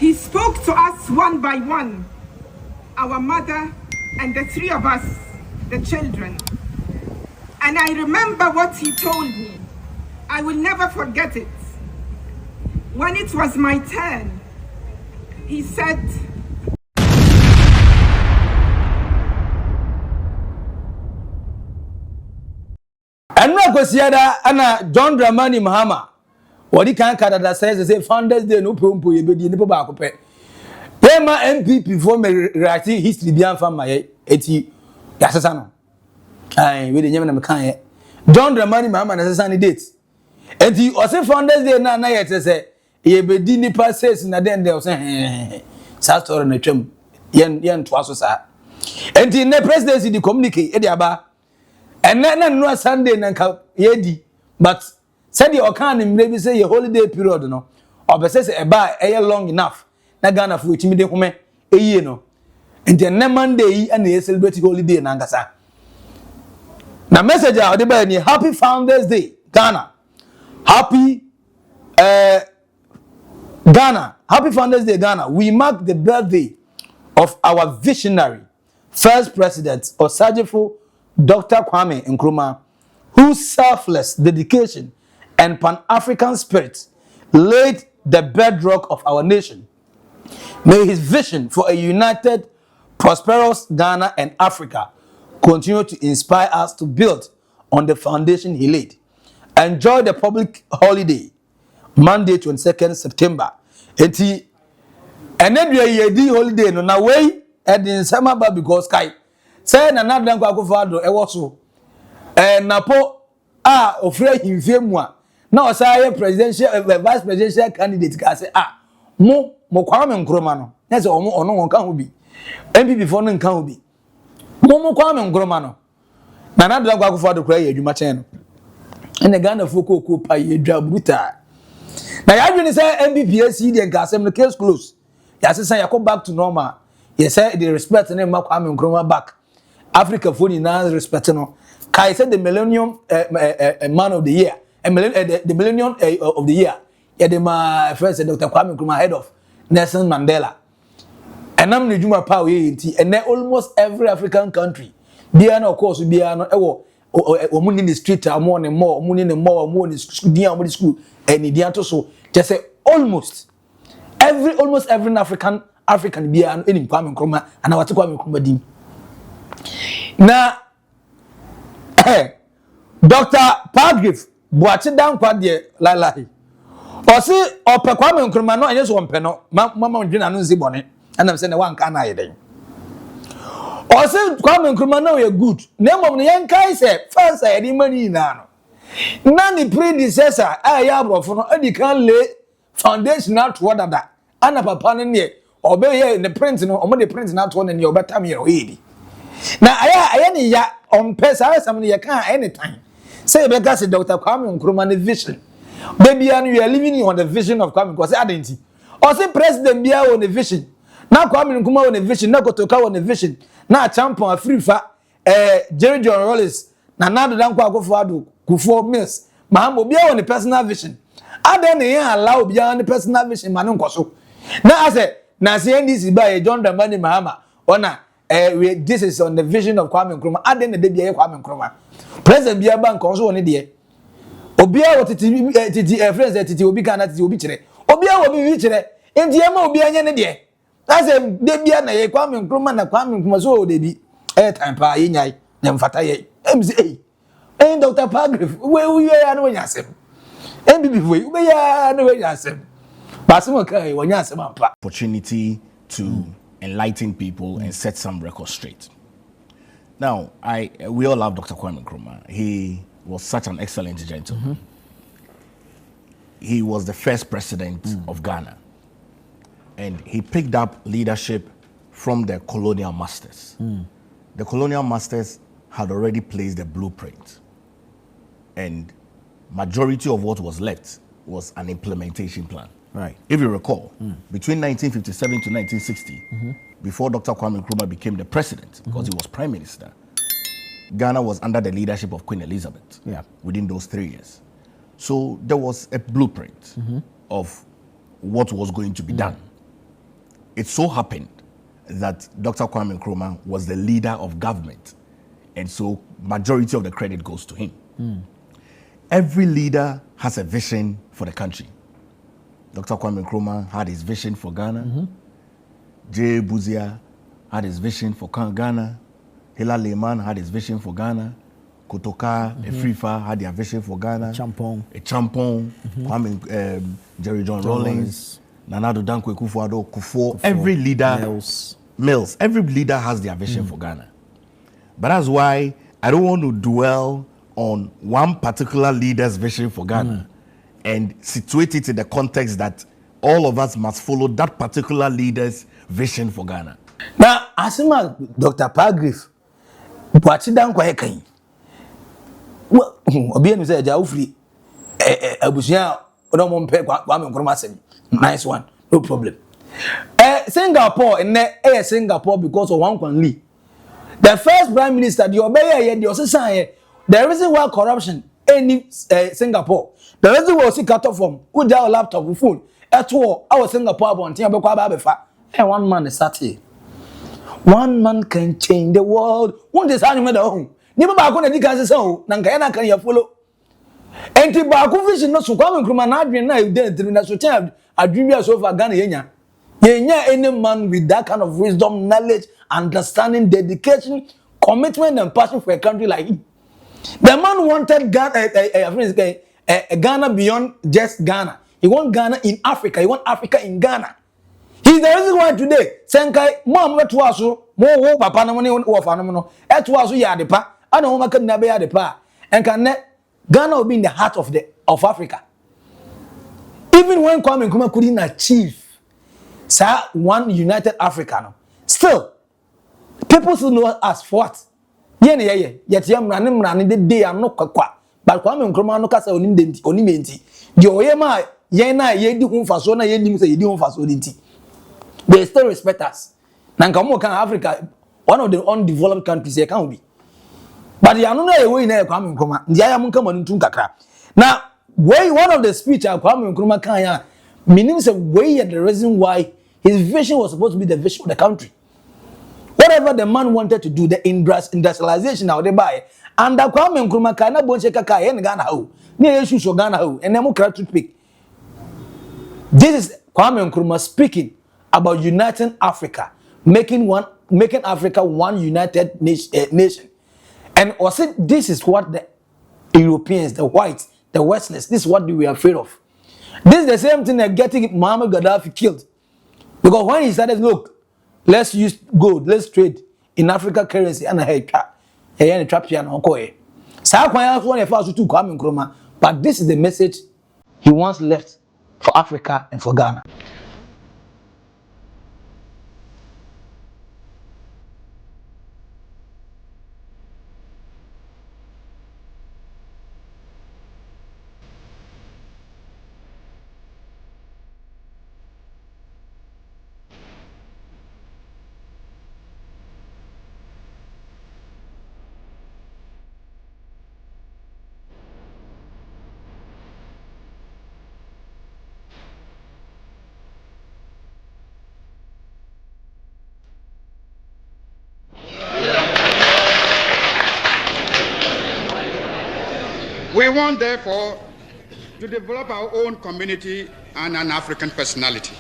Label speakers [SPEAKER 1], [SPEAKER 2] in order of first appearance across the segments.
[SPEAKER 1] He spoke to us one by one, our mother and the three of us, the children. And I remember what he told me. I will never forget it. When it was my turn, he said,
[SPEAKER 2] and no kwasiada ana John Dramani Mahama wodi kan kadada says say Founders Day no pompo yebedi ni ba akopɛ pema MPP for me write history bi anfa ma ye eti yasesa no ai we de nyame na me kan ye John Dramani Mahama na sesa ni date eti o say Founders Day na ye te say yebedi ni pa says na den dey o say sa story na twam yen to aso sa enti ne presidency di communicate e di aba and no Sunday nanka yedi but said the okan maybe say a holiday period no or be say e ba e long enough na Ghana for itimi de home eyi no and then Monday yi and e celebrate holiday nankasa na message a de ba ni happy Founders Day Ghana happy Founders Day Ghana. We mark the birthday of our visionary first president Osajifo Dr. Kwame Nkrumah, whose selfless dedication and Pan-African spirit laid the bedrock of our nation. May his vision for a united, prosperous Ghana and Africa continue to inspire us to build on the foundation he laid. Enjoy the public holiday, Monday 22nd September. And then we holiday no na way and in summer because sky. Say na dan kwa akofado e wo so napo ofre himfie mu a na osaye presidential vice presidential candidate ka say mo Kwame Nkrumah no na say ono nka ho bi MPP for no nka ho bi mo Kwame Nkrumah no na dan kwa akofado kura ye adwuma chen no ene Ghana fo ko pa ye dwa bruta na ya dwene say MPP AC de nka asem no case close ya say ya come back to normal ye say the respect na Kwame Nkrumah back Africa for now respect no. Kai said the millennium man of the year, the millennium of the year. Yeah, the my first Dr. Kwame Nkrumah head of Nelson Mandela. And I'm the Juma Power and then almost every African country. Billian of course Billian or money in the street are more and more, money in the more in the school and Indian so just say almost every African Billian in Kwame Nkrumah and our Kwame Nkrumah dim. Na Dr. Padgriff boache dan kwa de lalahi o si ope Kwame Nkrumah no enye so ompe no mama ndwena no nzi bone anam se ne wanka na yeden o si Kwame Nkrumah no ye good na mom ne yenkai se first yedi mani na no na ni predecessor ya abrofo no adi kan lay foundation na to dada ana papa no ne obe ye ne print no omo de print na to ne ne obetam ye oyedi na aya ni ya on pesa some ya can anytime say be say Dr. Kwame Nkrumah the vision baby and you are living on the vision of Kwame because identity or say president bia on the vision na Kwame Nkrumah on the vision na Kotoka on the vision na champion Afrifa Jerry John Rollins na nado dan kwa akofado Kufo Mills Mahambo bia on the personal vision aden ne allow bia on the personal vision ma no nkoso na ase na say NDC ba John Dramani Mahama ona this is on the vision of Kwame Nkrumah. Aden the day Kwame Nkrumah. President Bia Bank also on the Obia what titi friends that titi obi kana titi obi kire. Obia obi wi kire. Enti ema obi anya ne de. That's a de bia na ye Kwame Nkrumah na Kwame Nkrumah so de bi. Time pa ye nyai na mfata ye. MC Dr. Padgriff we ya no nyasem. MBB we ya no nyasem. Basimo kai wanyasem ampa.
[SPEAKER 3] Opportunity to enlighten people and set some records straight. Now, we all love Dr. Kwame Nkrumah. He was such an excellent gentleman. He was the first president of Ghana. And he picked up leadership from the colonial masters. The colonial masters had already placed the blueprint. And majority of what was left was an implementation plan.
[SPEAKER 2] Right.
[SPEAKER 3] If you recall, between 1957 to 1960, before Dr. Kwame Nkrumah became the president, because he was prime minister, Ghana was under the leadership of Queen Elizabeth within those 3 years. So there was a blueprint of what was going to be done. it so happened that Dr. Kwame Nkrumah was the leader of government, and so majority of the credit goes to him. Every leader has a vision for the country. Dr. Kwame Nkrumah had his vision for Ghana. J. Buzia had his vision for Ghana. Hila Lehman had his vision for Ghana. Kotoka, Efrifa had their vision for Ghana. Champong, Kwame, Jerry John Rawlings, Nana Addo Dankwa Akufo-Addo, every leader, Mills, every leader has their vision for Ghana. But that's why I don't want to dwell on one particular leader's vision for Ghana and situate it in the context that all of us must follow that particular leader's vision for Ghana.
[SPEAKER 2] Now, asima Dr. Pargriff, Bwachi Dankwa Ekan. Well, Obianu say ja ufri abusia odo mo mpe Kwame Nkrumah asem. Nice one, no problem. Singapore Singapore because of one Kwan Lee. The first prime minister, the Obey, the Osesan, the reason why corruption in Singapore, the reason why we cut off from who their laptop, phone, at all, our Singapore born, and one man is sat here. One man can change the world. One is animal home. Never back on the Dicas so, Nankana can you follow? And the Baku vision not so Kwame Nkrumah not being now dead in a child, a dream so far Ghana Yenya. Yenya any man with that kind of wisdom, knowledge, understanding, dedication, commitment, and passion for a country like him. The man wanted Ghana beyond just Ghana. He want Ghana in Africa. He want Africa in Ghana. He's the reason why today, Senkai, Mom, let us more papa no money or phenomenal. At was yadepa. I don't want to nabe yadepa. And can Ghana will be in the heart of Africa. Even when Kwame Nkrumah couldn't achieve one united Africa, still people still know us for what? Yet yam running the day I'm not kwa. But Kwame Nkrumah no kasa onimenti. The oyema yena ye di unfaso na ye nim say ye di unfaso dinti. They still respect us. Nanka can Africa, one of the undeveloped countries here can be. But you know a way na Kwame Nkrumah. Ndi aya mun kama ntun kakra. Now, one of the speech Kwame Nkrumah kan ya meaning say way the reason why his vision was supposed to be the vision of the country. Whatever the man wanted to do, the industrialization now they buy. And the Kwame Nkrumah kana bonche kaka in Ghana ho. Ni issue so Ghana ho. And nemu kra toothpick. This is Kwame Nkrumah speaking about uniting Africa, making Africa one united nation. And also this is what the Europeans, the whites, the Westerners, this is what they were afraid of. This is the same thing that getting Muammar Gaddafi killed. Because when he started, look, let's use gold, let's trade in Africa currency and a trap piano. But this is the message he wants left for Africa and for Ghana.
[SPEAKER 4] We want, therefore, to develop our own community and an African personality.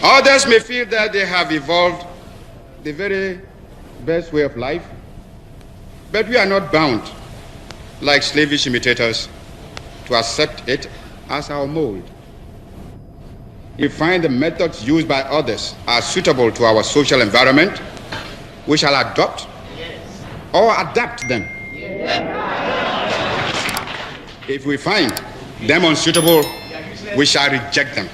[SPEAKER 4] Others may feel that they have evolved the very best way of life, but we are not bound, like slavish imitators, to accept it as our mode. If we find the methods used by others are suitable to our social environment, we shall adopt or adapt them. If we find them unsuitable, we shall reject them.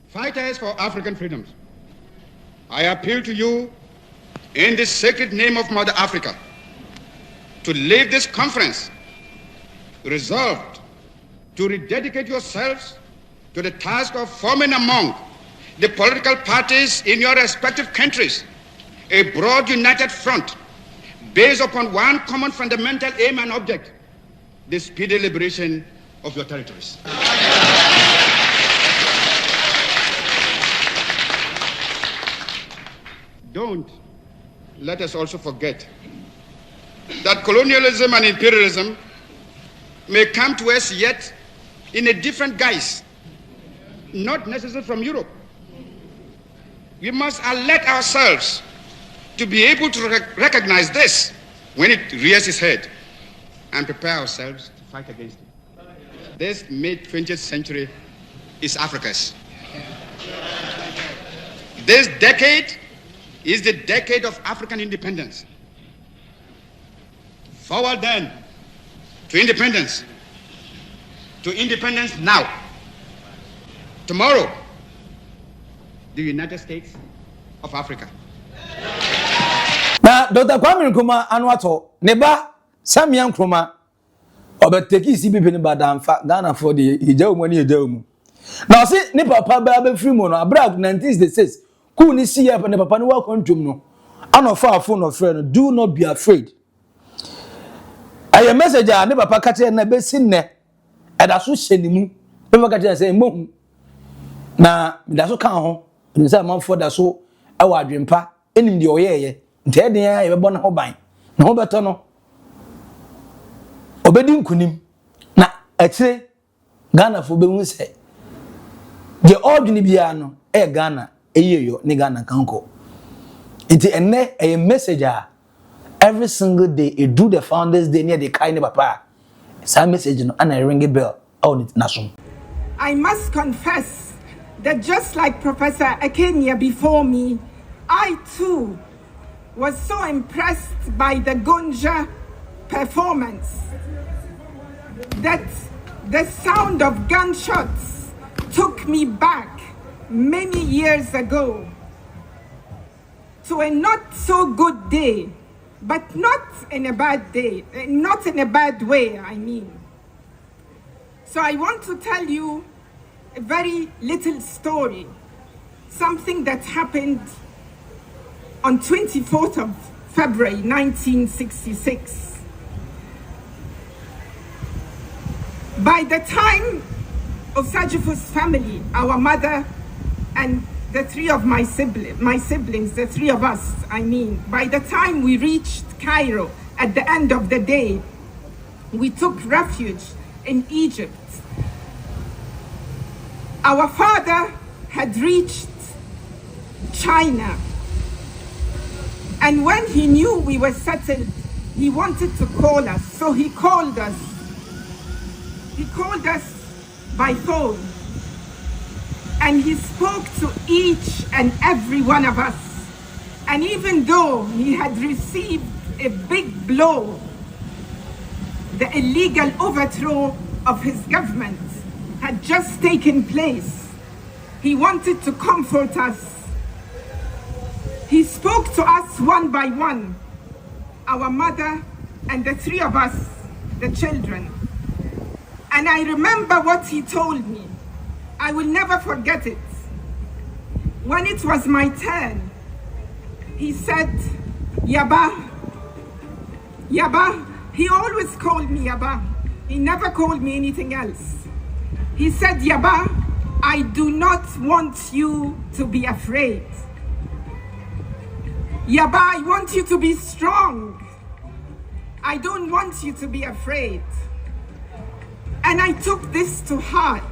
[SPEAKER 4] Fighters for African freedoms, I appeal to you in the sacred name of Mother Africa to leave this conference resolved to rededicate yourselves to the task of forming among the political parties in your respective countries a broad united front based upon one common fundamental aim and object, the speedy liberation of your territories. let us also forget that colonialism and imperialism may come to us yet in a different guise, not necessarily from Europe. We must alert ourselves to be able to recognize this when it rears its head and prepare ourselves to fight against it. This mid-20th century is Africa's. This decade is the decade of African independence. Forward then to independence. To independence now. Tomorrow, the United States of Africa.
[SPEAKER 2] Na Dr. Kwame Nkrumah anwato neba Samia Nkrumah obeteki CPP ni badamfa Ghana for the ijawu ni ijawu. Na se ni papa ba free mo no abra 1966 ku ni see ne papa ni wa kwantum no anofa afo no frɛ no do not be afraid. Aye message a ne papa ka kye na be sinne eda so hyenimu be papa ka kye say mohu na da so kan ho ni say manfo da so e wa adwempa enim de oyeye nteden ya ye bebo na ho ban na ho beto no obedi nkunim na akire Ghana fo be hu se the ordinary bia no e Ghana eyeyo ni Ghana kanko enti enne a message every single day e do the founders day near the kind papa some message no and I ring a bell on it national.
[SPEAKER 1] I must confess that just like Professor Akenya before me, I too was so impressed by the Gonja performance that the sound of gunshots took me back many years ago to a not so good day, but not in a bad day, not in a bad way, I mean. So I want to tell you a very little story, something that happened on 24th of February 1966. By the time Osajifu's family, our mother and the three of my siblings, the three of us, I mean, by the time we reached Cairo at the end of the day, we took refuge in Egypt. Our father had reached China, and when he knew we were settled, he wanted to call us, so he called us. He called us by phone, and he spoke to each and every one of us. And even though he had received a big blow, the illegal overthrow of his government had just taken place, he wanted to comfort us. He spoke to us one by one, our mother and the three of us, the children. And I remember what he told me. I will never forget it. When it was my turn, he said, Yaba, Yaba. He always called me Yaba. He never called me anything else. He said, Yaba, I do not want you to be afraid. Yaba, I want you to be strong. I don't want you to be afraid. And I took this to heart.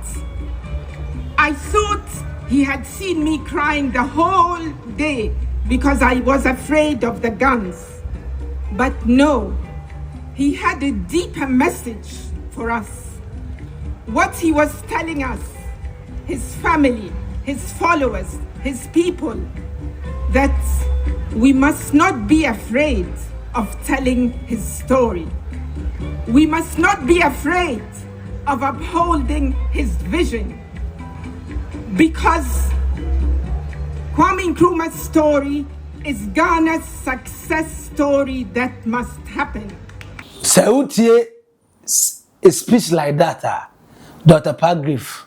[SPEAKER 1] I thought he had seen me crying the whole day because I was afraid of the guns. But no, he had a deeper message for us. What he was telling us, his family, his followers, his people, that we must not be afraid of telling his story. We must not be afraid of upholding his vision, because Kwame Nkrumah's story is Ghana's success story that must happen.
[SPEAKER 2] Sautie a speech like that, Dr. Pargriff,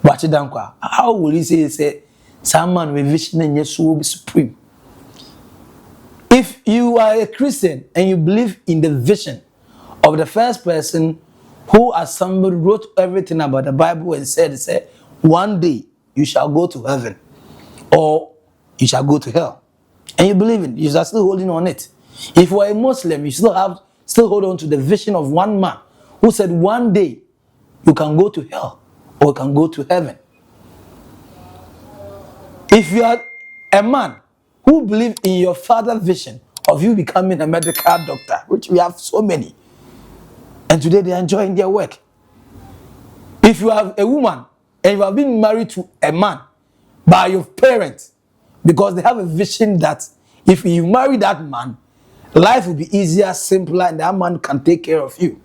[SPEAKER 2] watch it down. How will you say someone with vision and yes will be supreme? If you are a Christian and you believe in the vision of the first person who assembled, wrote everything about the Bible and said, one day you shall go to heaven or you shall go to hell. and you believe in, you are still holding on it. If you are a Muslim, you still hold on to the vision of one man who said one day you can go to hell or you can go to heaven. If you are a man who believes in your father's vision of you becoming a medical doctor, which we have so many, and today they are enjoying their work. If you have a woman and you have been married to a man by your parents, because they have a vision that if you marry that man, life will be easier, simpler, and that man can take care of you.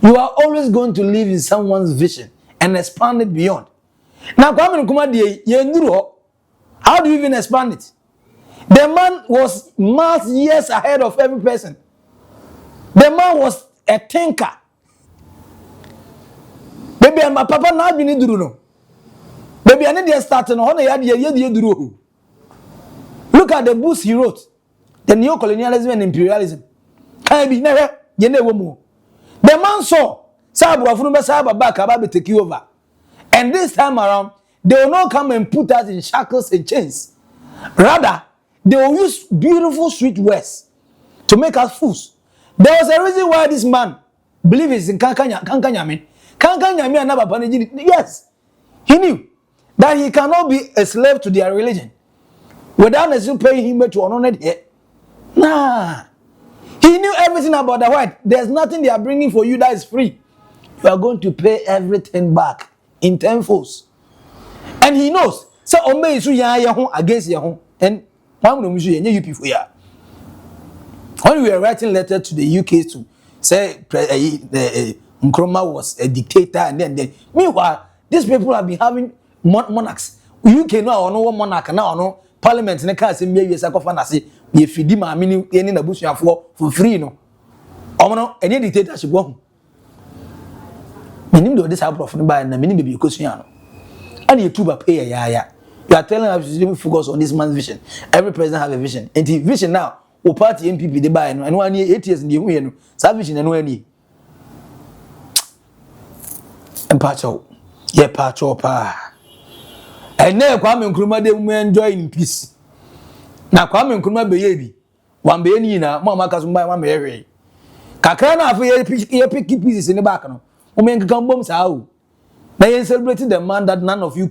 [SPEAKER 2] You are always going to live in someone's vision and expand it beyond. Now, Kwame Nkrumah, how do you even expand it? The man was miles years ahead of every person. The man was a thinker. Baby, my papa now be need to know. Baby, I need to start on how. Look at the books he wrote. The neo-colonialism and imperialism. Can be never, you never more. The man saw, Sabu Afunba back about take you over. And this time around, they will not come and put us in shackles and chains. Rather, they will use beautiful sweet words to make us fools. There was a reason why this man believes in Kankanyami. Kankanyami and Nabapaniji. Yes, he knew that he cannot be a slave to their religion without necessarily paying him to honor it. Nah. He knew everything about the white. There's nothing they are bringing for you that is free. You are going to pay everything back in tenfolds. And he knows. So, Ome is against Yahoo. And when we were writing letter to the UK to say Nkrumah was a dictator, and then meanwhile, these people have been having monarchs. UK no monarch now no parliament ne ka say me sakofa na say we fidi ma mini eni na busuafo for free no. Omo any dictatorship wo. Menim do this prof no buy na menim be ekosua no. And you tuba pay ya. You are telling us to focus on this man's vision. Every president have a vision. And the vision now, o party MPP they buy no and 1 year 8 years in the hu no. Sa vision no ani. Empacho. Ye pacho pa. And now Kwame Nkrumah they will enjoy in peace. Now Kwame Nkrumah be ye bi. Wan be ni na mama kasumba wan be ye. Kakra na afa ye pick pieces in the back no. O men kan bom sa o. Now you celebrating the man that none of you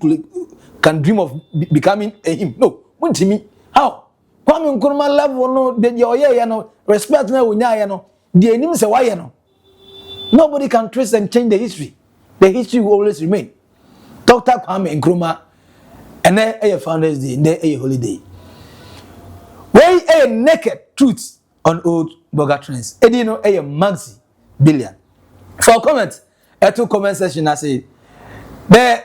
[SPEAKER 2] can dream of becoming a him. No, me. How? Kwame Nkrumah level no, the oye no, respect na unya no, the enim se why no. Nobody can trace and change the history. The history will always remain. Dr. Kwame Nkrumah, and then a Founders Day, and then a holiday. Where a naked truth on Oldboga trends. Edino a Maxi, Billian. For comment, a 2 comment section I say. The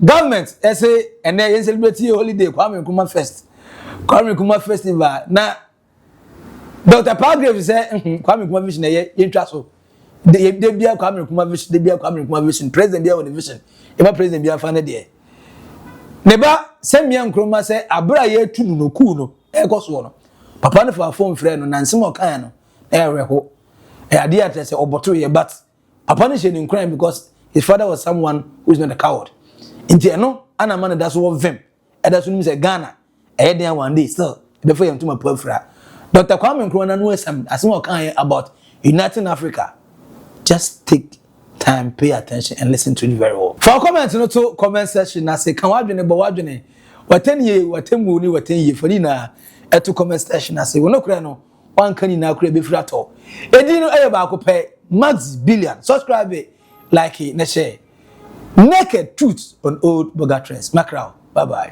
[SPEAKER 2] government, I say, and they celebrate holiday, Kwame Nkrumah Fest. Kwame Nkrumah Festival. Now, Dr. Palgrave said, Kwame Nkrumah Vision, they trust so. They be a Kwame Nkrumah Vision, they be a Kwame Nkrumah Vision, President be on the vision. If President be a fan of the Neba, send me Nkrumah say, Abra ye tu no kuno, Ecosono. Papa no for a phone friend, and Simo Kano, Ereho. A idea to say, Obotu, but Papa is in crime because his father was someone who is not a coward. Inti no, ana man that's what them. And that's when he said Ghana. I one day still before him to my profile. Dr. Kwame Nkrumah knows some as more kind about uniting Africa. Just take time, pay attention, and listen to it very well. For comments, no to comment section, I say, come on, what 10 years, what 10 money, what 10 years for dinner at to comment section. I say, well, no, crano, one can now create before at all. Edino Ayabako pay Maxi Billian. Subscribe it. Like it, share. Naked truth on Oldboga trends. Macro. Bye bye.